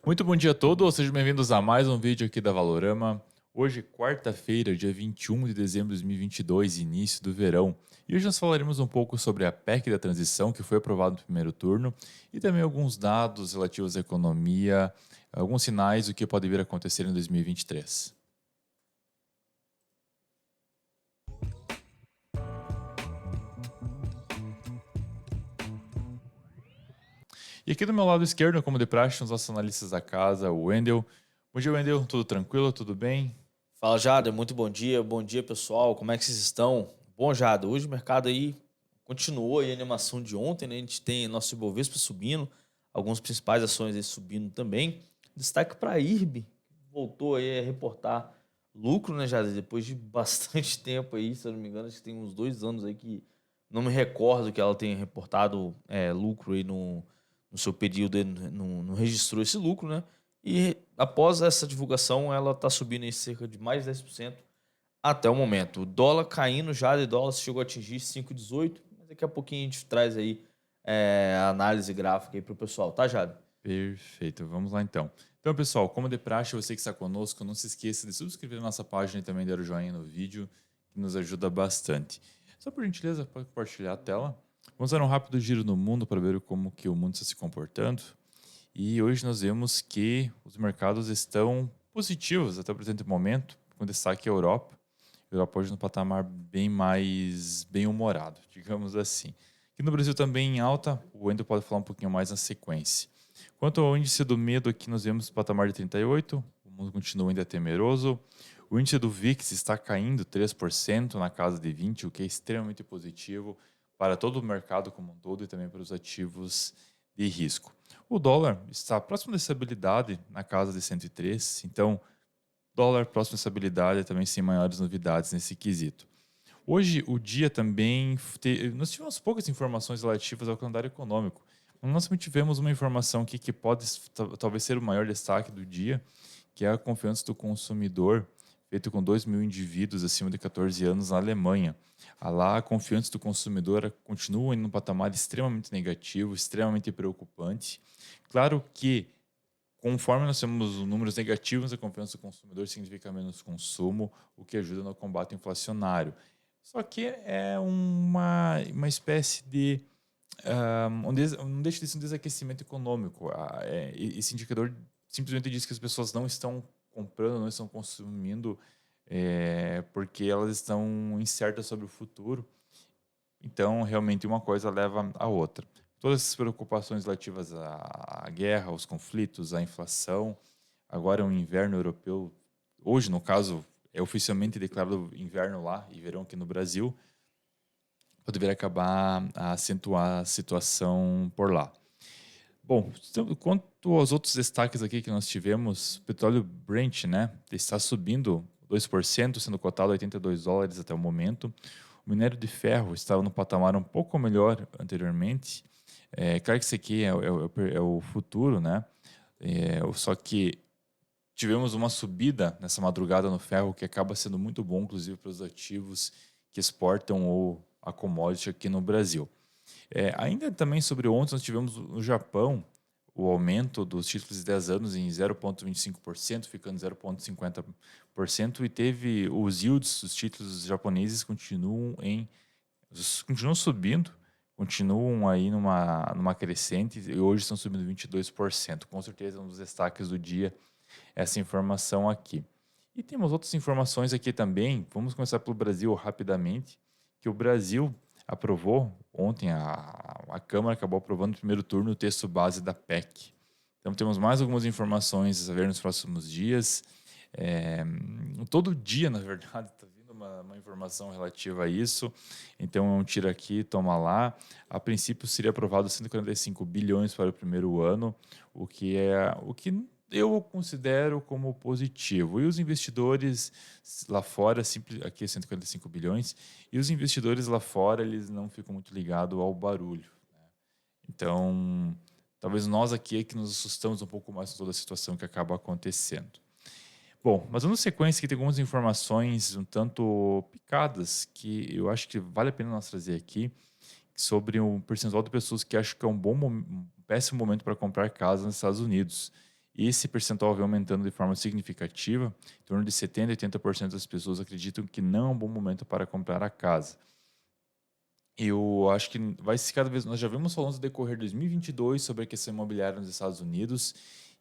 Muito bom dia a todos, sejam bem-vindos a mais um vídeo aqui da Valorama. Hoje, quarta-feira, dia 21 de dezembro de 2022, início do verão. E hoje nós falaremos um pouco sobre a PEC da transição, que foi aprovada no primeiro turno, e também alguns dados relativos à economia, alguns sinais do que pode vir a acontecer em 2023. E aqui do meu lado esquerdo, como de praxe, os nossos analistas da casa, o Wendel. Bom dia, Wendel. Tudo tranquilo? Tudo bem? Fala, Jada, muito bom dia pessoal, como é que vocês estão? Bom, Jada, hoje o mercado aí continuou aí a animação de ontem, né? A gente tem nosso Ibovespa subindo, algumas principais ações aí subindo também. Destaque para a IRB, que voltou aí a reportar lucro, né, Jada? Depois de bastante tempo aí, se eu não me engano, acho que tem uns 2 anos aí que não me recordo que ela tenha reportado lucro aí no seu período, aí, não registrou esse lucro, né? E após essa divulgação, ela está subindo em cerca de mais de 10% até o momento. O dólar caindo já, de dólar chegou a atingir 5,18, mas daqui a pouquinho a gente traz aí a análise gráfica aí para o pessoal, tá, Jade? Perfeito, vamos lá então. Então, pessoal, como de praxe, você que está conosco, não se esqueça de subscrever a nossa página e também dar o joinha no vídeo, que nos ajuda bastante. Só por gentileza, pode compartilhar a tela. Vamos dar um rápido giro no mundo para ver como que o mundo está se comportando. E hoje nós vemos que os mercados estão positivos até o presente momento, com destaque à Europa. A Europa hoje no patamar bem mais bem-humorado, digamos assim. Aqui no Brasil também em alta, o Wendel pode falar um pouquinho mais na sequência. Quanto ao índice do medo, aqui nós vemos o patamar de 38, o mundo continua ainda temeroso. O índice do VIX está caindo 3% na casa de 20, o que é extremamente positivo para todo o mercado como um todo e também para os ativos de risco. O dólar está próximo da estabilidade na casa de 103, então dólar próximo da estabilidade também sem maiores novidades nesse quesito. Hoje, o dia também. Nós tivemos poucas informações relativas ao calendário econômico. Mas nós também tivemos uma informação aqui que pode talvez ser o maior destaque do dia, que é a confiança do consumidor, feito com 2 mil indivíduos acima de 14 anos na Alemanha. Lá, a confiança do consumidor continua em um patamar extremamente negativo, extremamente preocupante. Claro que conforme nós temos números negativos, a confiança do consumidor significa menos consumo, o que ajuda no combate inflacionário. Só que é uma espécie de. Não deixa de ser um desaquecimento econômico. Esse indicador simplesmente diz que as pessoas não estão comprando, não estão consumindo, porque elas estão incertas sobre o futuro. Então, realmente, uma coisa leva a outra. Todas essas preocupações relativas à guerra, aos conflitos, à inflação, agora é um inverno europeu. Hoje, no caso, é oficialmente declarado inverno lá e verão aqui no Brasil. Pode vir a acabar a acentuar a situação por lá. Bom, então, quanto aos outros destaques aqui que nós tivemos, o petróleo Brent, né, está subindo 2%, sendo cotado a US$ 82 até o momento. O minério de ferro estava no patamar um pouco melhor anteriormente. Claro que isso aqui é o futuro, né? Só que tivemos uma subida nessa madrugada no ferro que acaba sendo muito bom, inclusive para os ativos que exportam ou a commodity aqui no Brasil. Ainda também sobre ontem, nós tivemos no Japão o aumento dos títulos de 10 anos em 0,25%, ficando 0,50%, e teve os yields dos títulos japoneses continuam subindo, continuam aí numa crescente, e hoje estão subindo 22%. Com certeza, um dos destaques do dia essa informação aqui. E temos outras informações aqui também. Vamos começar pelo Brasil rapidamente, que o Brasil aprovou ontem, a Câmara acabou aprovando no primeiro turno o texto base da PEC. Então temos mais algumas informações a ver nos próximos dias. É, Todo dia, na verdade, está vindo uma informação relativa a isso. Então é um tira aqui, toma lá. A princípio seria aprovado 145 bilhões para o primeiro ano, o que eu considero como positivo. E os investidores lá fora, aqui é 145 bilhões, e os investidores lá fora, eles não ficam muito ligados ao barulho, né? Então, talvez nós aqui é que nos assustamos um pouco mais com toda a situação que acaba acontecendo. Bom, mas dando sequência, aqui tem algumas informações um tanto picadas que eu acho que vale a pena nós trazer aqui sobre um percentual de pessoas que acham que é um péssimo momento para comprar casa nos Estados Unidos. E esse percentual vem aumentando de forma significativa. Em torno de 70% a 80% das pessoas acreditam que não é um bom momento para comprar a casa. Eu acho que vai se cada vez. Nós já vimos falando no decorrer de 2022 sobre a questão imobiliária nos Estados Unidos.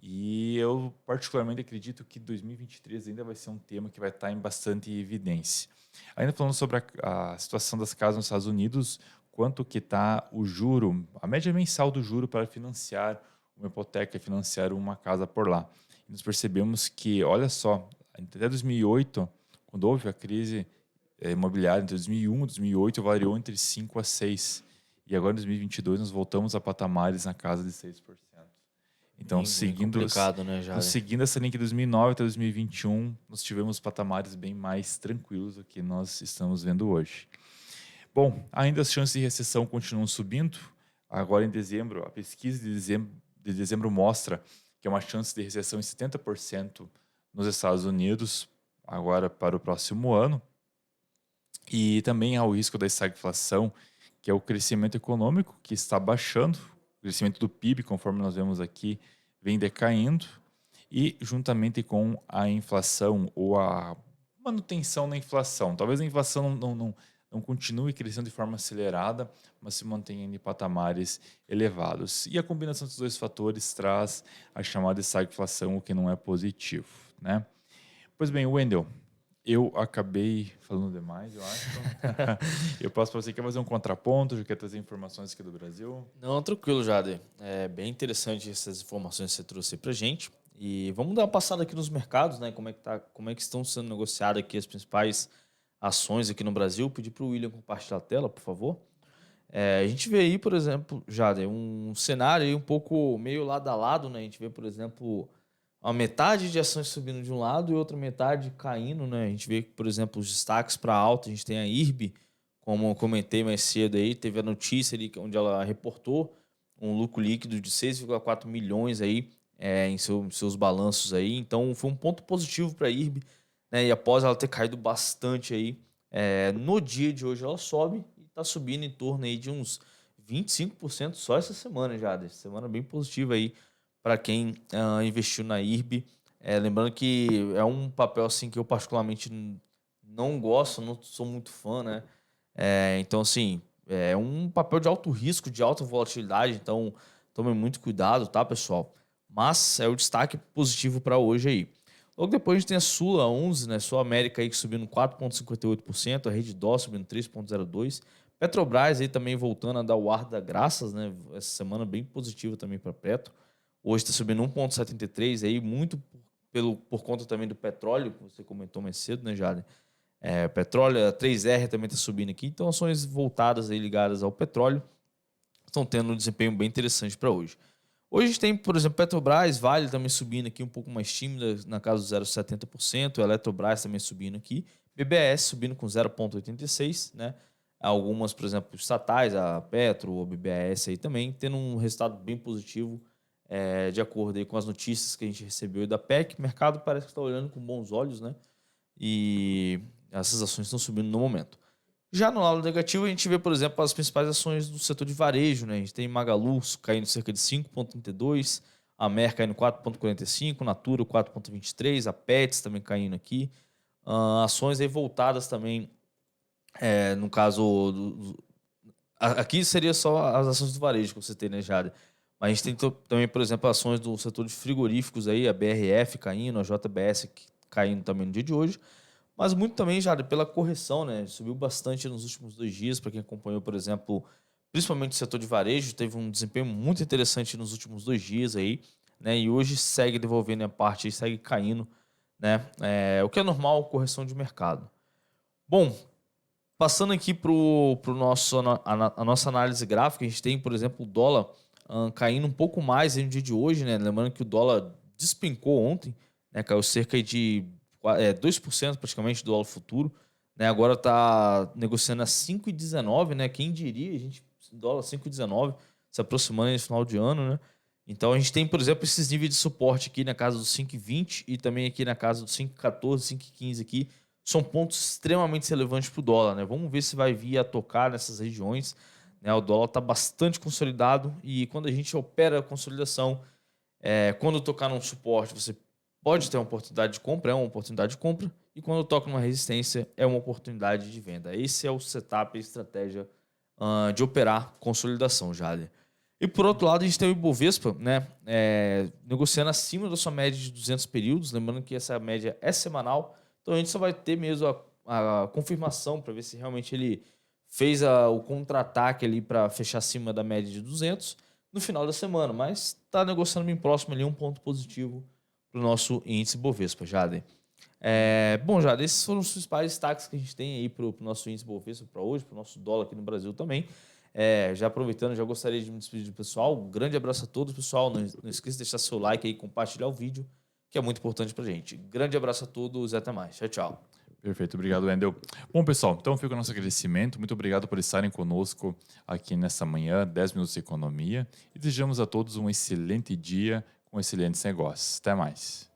E eu, particularmente, acredito que 2023 ainda vai ser um tema que vai estar em bastante evidência. Ainda falando sobre a situação das casas nos Estados Unidos, quanto que está o juro, a média mensal do juro para financiar uma hipoteca, financiar uma casa por lá. E nós percebemos que, olha só, até 2008, quando houve a crise imobiliária entre 2001 e 2008, variou entre 5 a 6. E agora, em 2022, nós voltamos a patamares na casa de 6%. Então, Bem complicado, né, Jada? seguindo essa linha de 2009 até 2021, nós tivemos patamares bem mais tranquilos do que nós estamos vendo hoje. Bom, ainda as chances de recessão continuam subindo. Agora, em dezembro, a pesquisa de dezembro mostra que é uma chance de recessão em 70% nos Estados Unidos, agora para o próximo ano. E também há o risco da estagflação, que é o crescimento econômico, que está baixando, o crescimento do PIB, conforme nós vemos aqui, vem decaindo, e juntamente com a inflação ou a manutenção da inflação. Talvez a inflação não continue crescendo de forma acelerada, mas se mantenha em patamares elevados. E a combinação desses dois fatores traz a chamada estagflação, o que não é positivo, né? Pois bem, Wendel, eu acabei falando demais, eu acho. Eu passo para você, quer fazer um contraponto, já quer trazer informações aqui do Brasil? Não, tranquilo, Jader. É bem interessante essas informações que você trouxe aí pra gente. E vamos dar uma passada aqui nos mercados, né? Como é que estão sendo negociadas aqui as principais ações aqui no Brasil. Pedir para o William compartilhar a tela, por favor. A gente vê aí, por exemplo, Jader, um cenário aí um pouco meio lado a lado, né? A gente vê, por exemplo, a metade de ações subindo de um lado e outra metade caindo, né? A gente vê, por exemplo, os destaques para alta. A gente tem a IRB, como eu comentei mais cedo aí, teve a notícia ali onde ela reportou um lucro líquido de 6,4 milhões aí em seus balanços aí. Então foi um ponto positivo para a IRB, né? E após ela ter caído bastante aí, no dia de hoje ela sobe e está subindo em torno aí de uns 25% só essa semana já. Essa semana bem positiva aí para quem investiu na IRB. Lembrando que é um papel assim que eu particularmente não gosto, não sou muito fã, né? Então, assim, é um papel de alto risco, de alta volatilidade, então tomem muito cuidado, tá, pessoal? Mas é o destaque positivo para hoje aí. Logo depois a gente tem a Sula 11, né? Sul América aí subindo 4,58%, a Rede Dó subindo 3,02%. Petrobras aí também voltando a dar o ar da graças, né? Essa semana bem positiva também para Petro. Hoje está subindo 1,73%, aí muito por conta também do petróleo, que você comentou mais cedo, né, Jade? Petróleo, a 3R também está subindo aqui. Então, ações voltadas aí ligadas ao petróleo estão tendo um desempenho bem interessante para hoje. Hoje a gente tem, por exemplo, Petrobras, Vale também subindo aqui um pouco mais tímida, na casa do 0,70%, Eletrobras também subindo aqui, BBS subindo com 0,86%, né? Algumas, por exemplo, estatais, a Petro, a BBS aí também, tendo um resultado bem positivo, de acordo aí com as notícias que a gente recebeu da PEC. O mercado parece que está olhando com bons olhos, né? E essas ações estão subindo no momento. Já no lado negativo, a gente vê, por exemplo, as principais ações do setor de varejo, né? A gente tem Magalu caindo cerca de 5,32%, a Mer caindo 4,45%, Natura 4,23%, a Pets também caindo aqui. Ações aí voltadas também, no caso, aqui seria só as ações do varejo que você tem, né, Jade? Mas a gente tem também, por exemplo, ações do setor de frigoríficos aí, a BRF caindo, a JBS caindo também no dia de hoje. Mas muito também, já pela correção, né? Subiu bastante nos últimos 2 dias. Para quem acompanhou, por exemplo, principalmente o setor de varejo, teve um desempenho muito interessante nos últimos 2 dias aí, né? E hoje segue devolvendo a parte e segue caindo, né? O que é normal, correção de mercado. Bom, passando aqui para a nossa análise gráfica, a gente tem, por exemplo, o dólar caindo um pouco mais no dia de hoje, né? Lembrando que o dólar despencou ontem, né? Caiu cerca de 2% praticamente do dólar futuro, né? Agora está negociando a 5,19, né? Quem diria, a gente, dólar 5,19, se aproximando nesse final de ano, né? Então a gente tem, por exemplo, esses níveis de suporte aqui na casa dos 5,20 e também aqui na casa dos 5,14, 5,15 aqui. São pontos extremamente relevantes para o dólar, né? Vamos ver se vai vir a tocar nessas regiões, né? O dólar está bastante consolidado e quando a gente opera a consolidação, Quando tocar num suporte, você pode ter uma oportunidade de compra, é uma oportunidade de compra. E quando toca numa resistência, é uma oportunidade de venda. Esse é o setup e a estratégia de operar consolidação, Jader. E por outro lado, a gente tem o Ibovespa, né, negociando acima da sua média de 200 períodos. Lembrando que essa média é semanal. Então a gente só vai ter mesmo a confirmação para ver se realmente ele fez o contra-ataque ali para fechar acima da média de 200 no final da semana. Mas está negociando bem próximo ali, um ponto positivo para o nosso índice Bovespa, Jader. Bom, Jader, esses foram os principais destaques que a gente tem aí para o nosso índice Bovespa para hoje, para o nosso dólar aqui no Brasil também. Já aproveitando, já gostaria de me despedir do pessoal. Um grande abraço a todos, pessoal. Não esqueça de deixar seu like aí, compartilhar o vídeo, que é muito importante pra gente. Grande abraço a todos e até mais. Tchau, tchau. Perfeito, obrigado, Wendel. Bom, pessoal, então fica o nosso agradecimento. Muito obrigado por estarem conosco aqui nessa manhã, 10 minutos de economia. E desejamos a todos um excelente dia com excelentes negócios. Até mais.